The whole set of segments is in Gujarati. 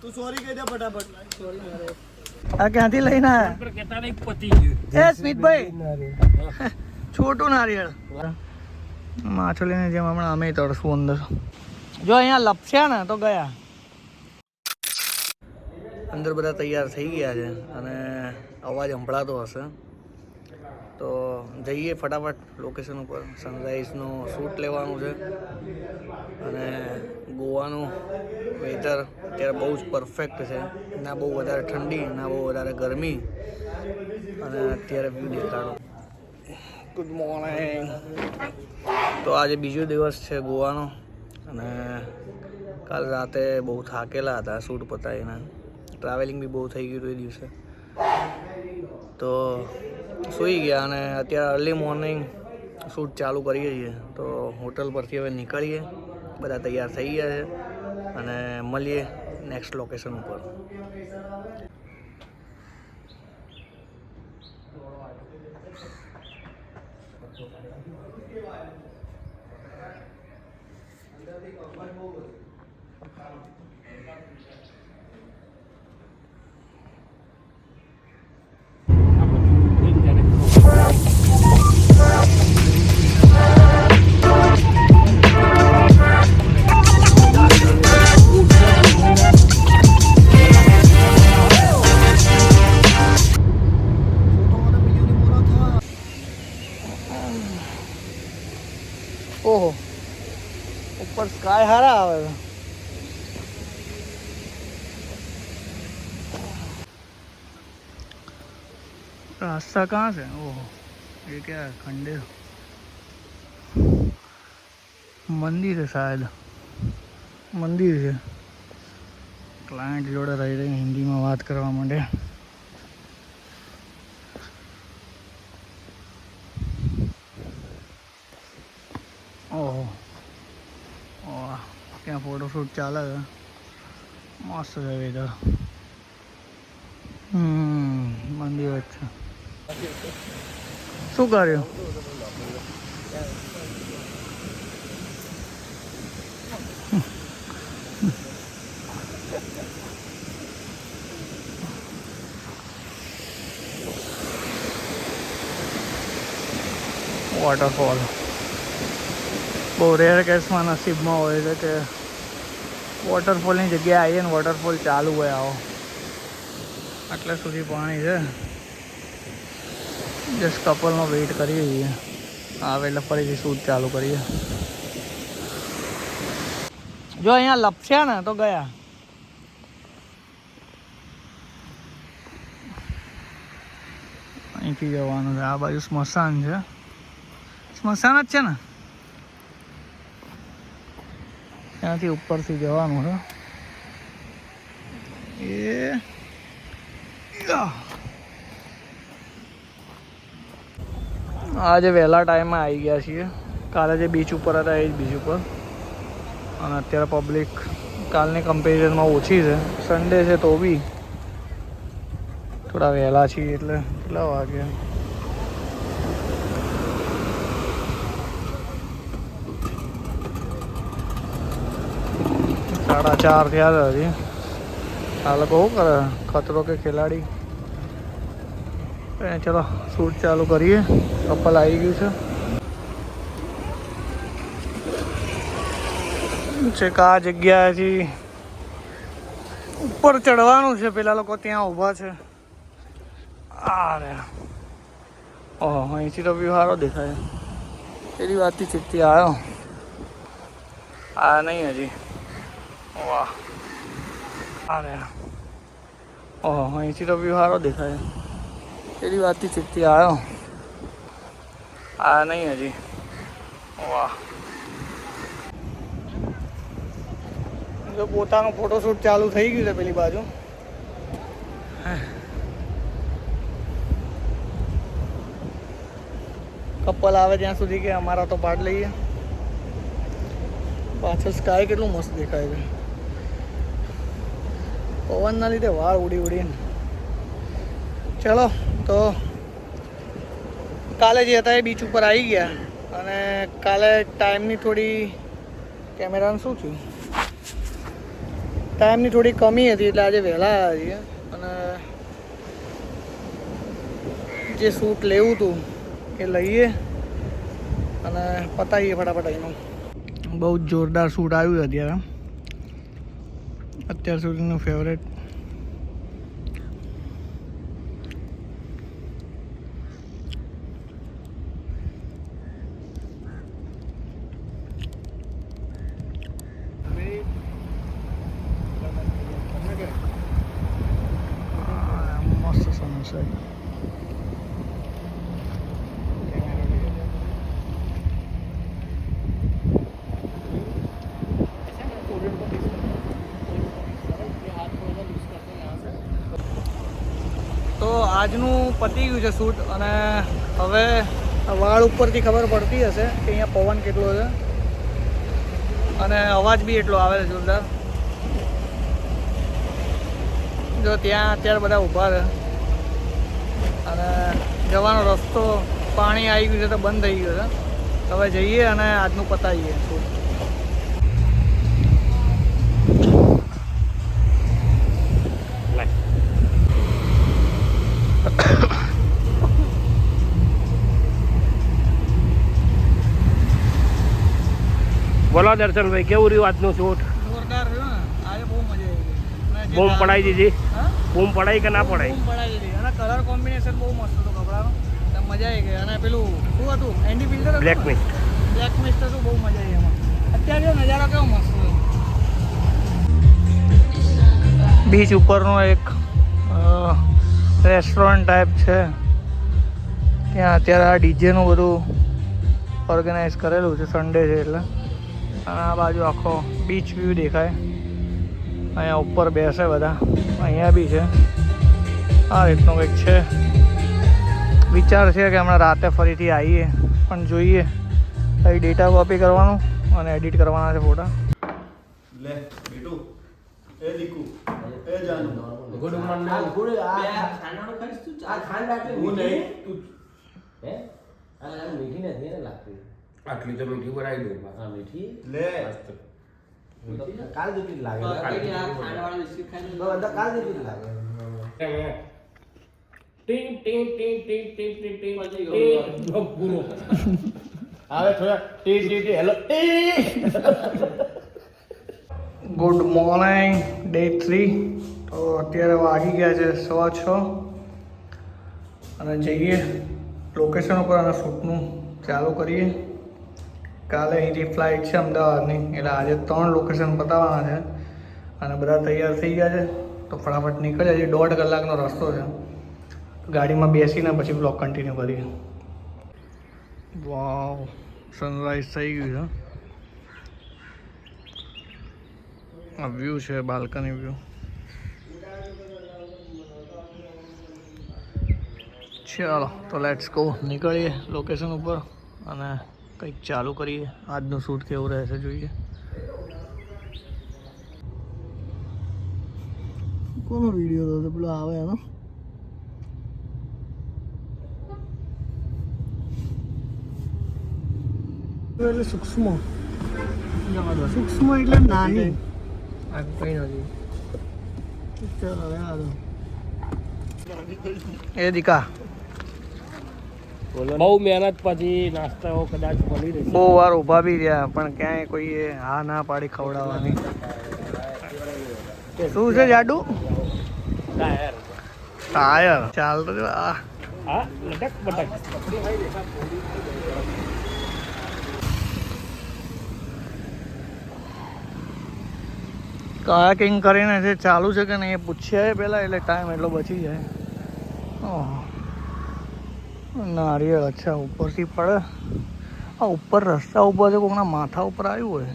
તું સોરી કહી દે ફટાફટ. સોરી મારે. આ ક્યાંથી લઈને આયા? પર કેતા નહીં પતી ગયું. એ સ્મિતભાઈ છોટું નારિયેળ માછલીની જેમ હમણાં અમે તળશું અંદર. જો અહીંયા લપસ્યા ને તો ગયા. અંદર બધા તૈયાર થઈ ગયા છે અને અવાજ સંભળાતો હશે તો જઈએ ફટાફટ લોકેશન ઉપર. સનરાઈઝનો શૂટ લેવાનું છે અને ગોવાનું વેધર અત્યારે બહુ જ પરફેક્ટ છે. ના બહુ વધારે ઠંડી ના બહુ વધારે ગરમી અને અત્યારે વ્યૂ દેખાડો. Good morning. તો આજે બીજો દિવસ છે ગોવાનો અને કાલ રાતે બહુ થાકેલા હતા શૂટ પતાવીને. ટ્રાવેલિંગ બી બહુ થઈ ગયું હતું એ દિવસે તો સૂઈ ગયા અને અત્યારે અર્લી મોર્નિંગ શૂટ ચાલુ કરીએ છીએ. તો હોટલ પરથી હવે નીકળીએ, બધા તૈયાર થઈ ગયા છે અને મળીએ નેક્સ્ટ લોકેશન ઉપર. ઓહો, ઉપર સ્કાય હારા આવે છે. रास्ता कहाँ से? ओह ये क्या है? खंडे मंदिर है शायद. મંદિર છે. ક્લાયન્ટ જોડે રહી રહી હિન્દીમાં વાત કરવા માંડે. ઓહો વાહ, ત્યાં ફોટોશૂટ ચાલે છે. મસ્ત છે વેધર. મંદિર જ છે. શું કર્યું? વોટરફોલ બહુ રેર કેસમાં નસીબમાં હોય છે કે વોટરફોલની જગ્યાએ આવીએ ને વોટરફોલ ચાલુ હોય. આવો આટલા સુધી પાણી છે. જસ્ટ કપલનો વેઇટ કરીએ છીએ આવે એટલે ફરીથી શૂટ ચાલુ કરીએ. જો અહીંયા લપસ્યા ને તો ગયા. અહીંથી જવાનું છે. આ બાજુ સ્મશાન છે. સ્મશાન જ છે ને, ત્યાંથી ઉપરથી જવાનું છે. એ આજે વહેલા ટાઈમમાં આવી ગયા છીએ. કાલે જે બીચ ઉપર હતા એ જ બીચ ઉપર અને અત્યારે પબ્લિક કાલની કમ્પેરિઝનમાં ઓછી છે. સન્ડે છે તો બી થોડા વહેલા છીએ. એટલે કેટલા વાગ્યા? 4:30 થયા હતા હજી. આ લોકો શું કરે? ખતરો કે ખિલાડી. ચલો શૂટ ચાલુ કરીએ. કપલ આવી ગયું છે. આ જગ્યાએથી ઉપર ચડવાનું છે. પેલા લોકો ત્યાં ઊભા છે. આ રે ઓહો, અહીંથી તો વ્યૂ સારો દેખાય. પેલી વાતથી ચિત્તી આવ્યો. આ નહીં હજી. વાહ, આ રે ઓહો, અહીંથી તો વ્યૂ સારો દેખાય. પેલી વાતથી ચિત્તી આવ્યો. આ નહીં હજી. વાહ, જો પોતાનું ફોટોશૂટ ચાલુ થઈ ગયું છે પેલી બાજુ. કપલ આવે ત્યાં સુધી કે અમારા તો પાર્ટ લઈએ. પાછળ સ્કાય કેટલું મસ્ત દેખાય છે. પવનના લીધે વાળ ઉડી ઉડીને. ચલો તો કાલે જે હતા એ બીચ ઉપર આવી ગયા અને કાલે ટાઈમની થોડી કેમેરાનું શું થયું ટાઈમની થોડી કમી હતી એટલે આજે વહેલા આવ્યા છીએ અને જે શૂટ લેવું હતું એ લઈએ અને પતાવીએ ફટાફટ અહીંનું. બહુ જ જોરદાર શૂટ આવ્યું અત્યારે, અત્યાર સુધીનું ફેવરેટ. મસ્ત સનસેટ. તો આજનું પતી ગયું છે શૂટ અને હવે વાળ ઉપરથી ખબર પડતી હશે કે અહીંયા પવન કેટલો છે અને અવાજ બી એટલો આવે છે જોરદાર. જો ત્યાં અત્યારે બધા ઊભા છે અને જવાનો રસ્તો પાણી આવી ગયું છે તો બંધ થઈ ગયો છે. હવે જઈએ અને આજનું પતાવીએ શૂટ. બોલો દર્શનભાઈ, કેવું રહ્યું આજનું શૂટ? જોરદાર રહ્યું ને, આજે બહુ મજા આવી. બૂમ પડાઈ દીધી? બૂમ પડાઈ કે ના પડાઈ? બૂમ પડાઈ દીધી અને કલર કોમ્બિનેશન બહુ મસ્ત હતું કપડાનું, મજા આવી ગઈ. અને પેલું શું હતું Andy filter, black mist. Black mist હતું, બહુ મજા આવી એમાં. અત્યારે નજારો કેવો મસ્ત છે. બીચ ઉપરનો એક રેસ્ટોરન્ટ ટાઈપ છે, ત્યાં અત્યારે આ ડીજેનું બધું ઓર્ગેનાઇઝ કરેલું છે, સન્ડે છે એટલે. અને આ બાજુ આખો બીચ વ્યૂ દેખાય. અહીંયા ઉપર બેસે બધા, અહીંયા બી છે. આ રીતનું કંઈક છે. વિચાર છે કે હમણાં રાતે ફરીથી આવીએ, પણ જોઈએ અહીં ડેટા કોપી કરવાનું અને એડિટ કરવાના છે ફોટા. લે બેટુ એ દીકુ એ જાનુ ગુડ મોર્નિંગ. આ ગુડ આ ખાનાનો ખાઈશ તું? આ ખાંડ આટલી હું મીઠી નહીં તું હે? આ મીઠી નથી ને લાગતી. આટલી તો મીઠી બનાવી દઉં. હા મીઠી લે કાલ જેટલી લાગે. આ ખાંડવાળા બિસ્કિટ ખાઈને બધા કાલ જેટલી લાગે. ટીંગ ટીંગ ટીંગ ટીંગ ટીંગ ટીંગ ટીંગ પૂરો. હવે થોડા T T T hello good morning, day 3. તો અત્યારે વાગી ગયા છે 6:30 અને જઈએ લોકેશન ઉપર અને શૂટનું ચાલુ કરીએ. કાલે અહીંથી ફ્લાઇટ છે અમદાવાદની, એટલે આજે 3 લોકેશન બતાવવાના છે અને બધા તૈયાર થઈ ગયા છે. તો ફટાફટ નીકળીએ. હજી 1.5 કલાકનો રસ્તો છે. ગાડીમાં બેસીને પછી બ્લોગ કન્ટિન્યુ કરીએ. વાવ, સનરાઈઝ થઈ ગયું છે. આ વ્યૂ છે, બાલ્કની વ્યૂ. ચાલો તો લેટ્સ ગો, નીકળીએ લોકેશન ઉપર અને કંઈક ચાલુ કરીએ. આજનું શૂટ કેવું રહેશે જોઈએ. કોનો વિડીયો હતો પેલો આવે એનો? એટલે સૂક્ષ્મ એટલે નાની. આ કઈ નથી. ચાલો હવે એ દીકા બહુ મહેનત પછી નાસ્તાઓ કદાચ મળી રહેશે. બહુ વાર ઊભા બી રહ્યા પણ ક્યાંય કોઈએ હા ના પાડી ખવડાવવાની. શું છે જાડુ? ટાયર. ટાયર. ચાલ તો જો આ હા, લટક બટક. કાયાકિંગ કરીને જે ચાલુ છે કે નહીં એ પૂછ્યા પહેલાં, એટલે ટાઈમ એટલો બચી જાય. ઓહ, નારિયેળ અચ્છા ઉપરથી પડે. આ ઉપર રસ્તા ઉપર છે, કોકના માથા ઉપર આવ્યું હોય.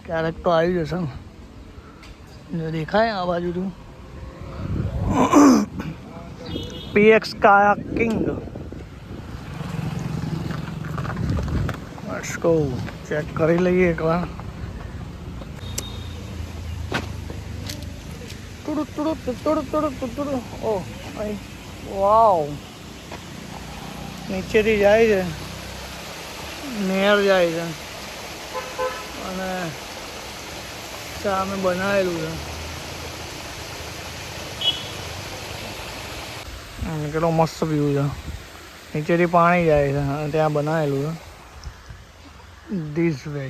ક્યારેક તો આવી જશે ને, જો દેખાય આ બાજુથી. PX kayaking. Let's go, check કરી લઈએ એકવાર. ઓહ વાવ, નીચેથી જાય છે, નહેર જાય છે અને સામે બનાવેલું છે. કેટલો મસ્ત વ્યૂ છે. નીચેથી પાણી જાય છે અને ત્યાં બનાવેલું છે. This way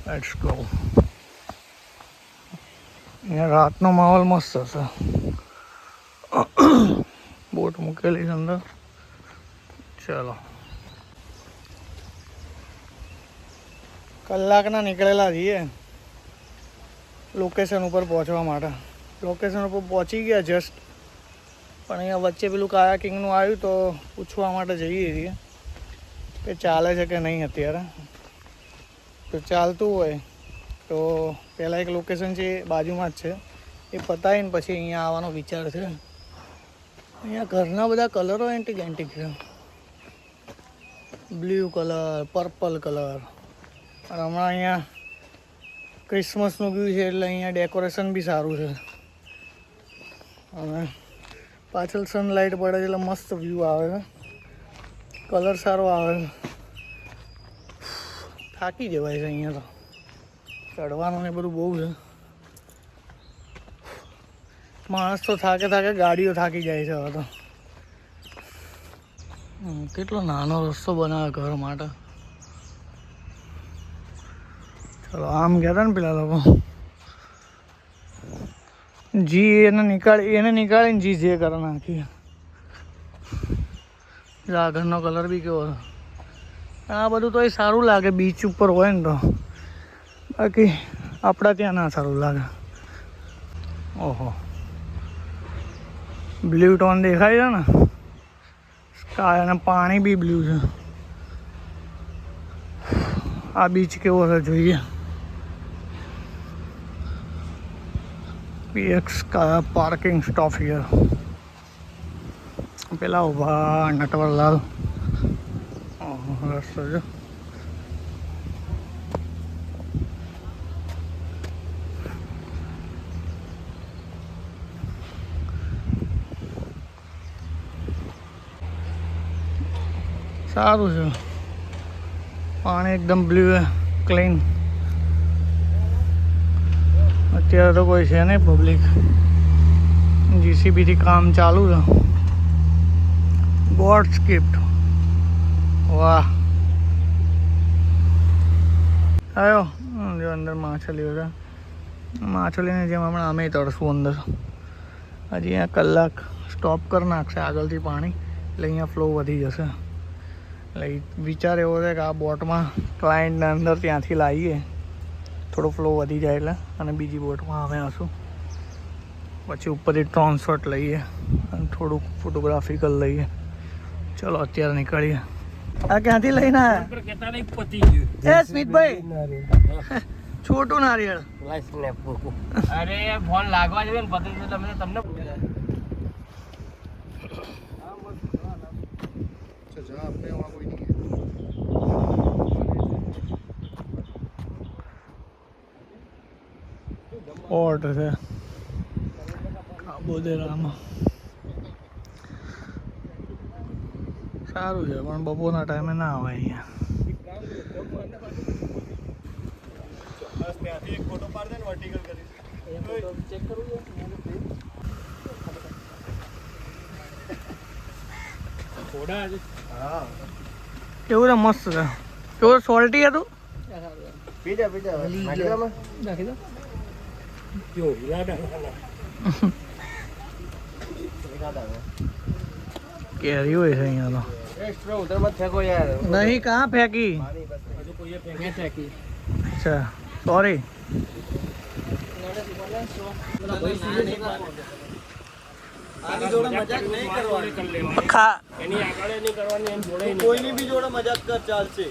let's go. અહીંયા રાતનો માહોલ મસ્ત હશે. બોટ મૂકેલી છે અંદર. ચલો, કલાકના નીકળેલા છીએ લોકેશન ઉપર પહોંચવા માટે. લોકેશન ઉપર પહોંચી ગયા જસ્ટ, પણ અહીંયા વચ્ચે પેલું કાયાકિંગનું આવ્યું તો પૂછવા માટે જઈએ છીએ કે ચાલે છે કે નહીં અત્યારે. તો ચાલતું હોય તો પહેલાં એક લોકેશન છે બાજુમાં જ છે, એ પતાવીને પછી અહીંયા આવવાનો વિચાર છે. અહીંયા ઘરના બધા કલરો એન્ટિક એન્ટિક છે. Blue colour, purple colour. અને હમણાં અહીંયા ક્રિસમસનું વ્યૂ છે એટલે અહીંયા ડેકોરેશન બી સારું છે. અને પાછળ સનલાઇટ પડે છે એટલે મસ્ત વ્યૂ આવે છે. કલર સારો આવે છે. થાકી જવાય છે અહીંયા તો. ચડવાનું ને બધું બહુ છે. માણસ તો થાકે ગાડીઓ થાકી જાય છે હવે તો. કેટલો નાનો રસ્તો બનાવે ઘર માટે. ચલો, આમ ગયા હતા ને પેલા લોકો, જી એને નીકાળીને જી જે કરે નાખી. આ ઘરનો કલર બી કેવો છે. આ બધું તો એ સારું લાગે બીચ ઉપર હોય ને તો, બાકી આપણા ત્યાં ના સારું લાગે. ઓહો, બ્લુ ટોન દેખાય છે ને સ્કાય, અને પાણી બી બ્લુ છે. આ બીચ કેવો છે જોઈએ. PX parking stop here. પેલા ઉભા નટવરલાલ રસ્તો છે. સારું છે, પાણી એકદમ બ્લુ ક્લીન. અત્યારે તો કોઈ છે નહીં પબ્લિક. જીસીબીથી કામ ચાલુ છે. Gods gift. વાહ, આવ્યો જો અંદર માછલીઓ છે. માછલીને જેમ હમણાં અમે તરશું અંદર. હજી અહીંયા કલાક સ્ટોપ કરી નાખશે આગળથી પાણી, એટલે અહીંયા ફ્લો વધી જશે. એટલે વિચાર એવો છે કે આ બોટમાં ક્લાયન્ટને અંદર ત્યાંથી લાવીએ, થોડો ફ્લો વધી જાય એટલે, અને બીજી બોટમાં અમે આવશું. પછી ઉપરથી ટ્રાન્સફર લઈએ અને થોડુંક ફોટોગ્રાફી કરી લઈએ. ચલો અત્યારે નીકળીએ. આ ક્યાંથી લઈને આવ્યા? એ સ્મિતભાઈ, છોટું નારિયેળ. અરે ફોન લાગવા જોઈએ ને પતિ તમને પોર્ટ છે કાબોદેરામાં. સારું છે પણ બપોરના ટાઈમે ના આવે અહીંયા. બસ ત્યાંથી એક ફોટો પાડ દે ને વર્ટિકલ કરી. ચેક કરવું છે. હા, કેવું છે? મસ્ત છે. કેવું સોલ્ટી હતું? પીજા નાખી દો. કેરી હોય છે અહીંયા તો. નહીં, કहाँ ફેંકી? અચ્છા, સોરી. કોઈની બી જોડે મજાક કર ચાલશે,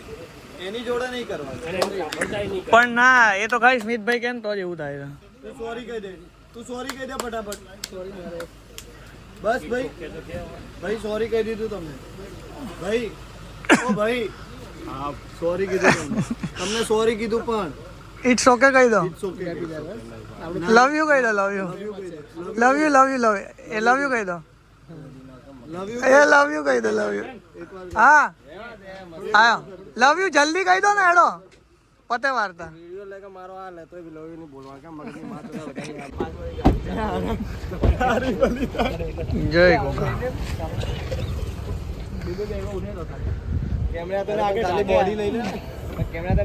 એની જોડે નહીં કરવાની. પણ ના, એ તો ખાલી સ્મિતભાઈ કેમ તો જ એવું થાય છે. તું સોરી કહી દે, ફટાફટ. બસ ભાઈ સોરી કહી દીધું તમને. ભાઈ, ઓ ભાઈ, હા સોરી કીધું તમને સોરી કીધું પણ ઇટ્સ ઓકે કહી દો. લવ યુ કહી દો. લવ યુ કહી દો. એ લવ યુ કહી દો. હા, આયો લવ યુ જલ્દી કહી દો ને. હેડો પતે વાર્તા. બોલે કે મારો આ લેતો વિલોવી નહીં બોલવા કે મગજની વાત જય ગોગા. કેમેરા તો ખાલી બોડી લઈ લે.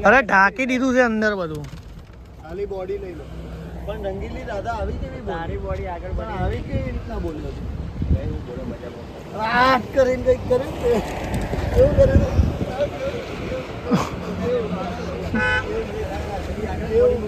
અરે ઢાંકી દીધું છે અંદર બધું. ખાલી બોડી લઈ લો. પણ રંગીલી દાદા આવી કેવી તારી બોડી આગળ બની આવી કેવી રીતના બોલ્યો છે? હું બોલો મજામાં. આ કરીને કંઈક કર્યું ને એવું કર્યું. એવું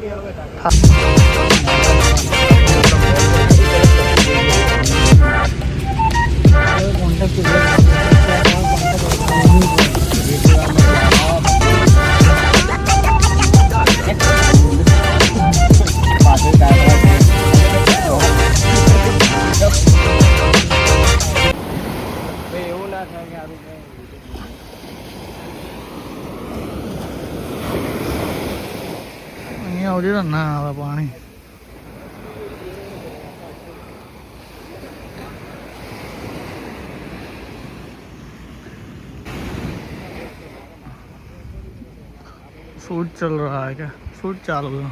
ના થાય કે આરું અહીંયા સુધી તો ના આવે પાણી. शूट चल रहा है क्या? शूट चालू है.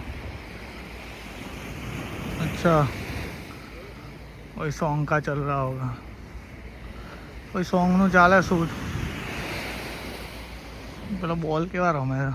अच्छा कोई सॉन्ग का चल रहा होगा. कोई सॉन्ग નું ચાલે શૂટ. પેલો બોલ કેવા રમે છે.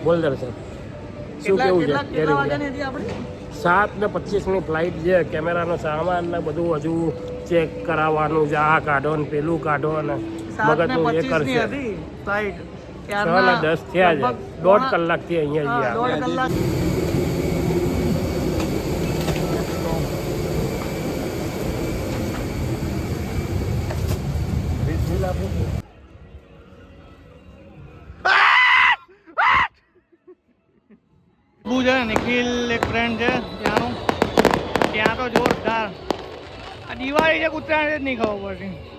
બોલ દર્શન શું કેવું છે? 7:25 ફ્લાઇટ છે. કેમેરાનો સામાન ને બધું હજુ ચેક કરાવવાનું છે. આ કાઢો ને પેલું કાઢો ને મગજનું એ કરશે. 6:10 થયા છે. 1.5 કલાકથી અહીંયા ગયા. છે નિખિલ એક ફ્રેન્ડ છે ત્યાંનું. ત્યાં તો જોરદાર. આ દિવાળી છે ઉત્તરાયણ જ નહીં ખબર પડતી.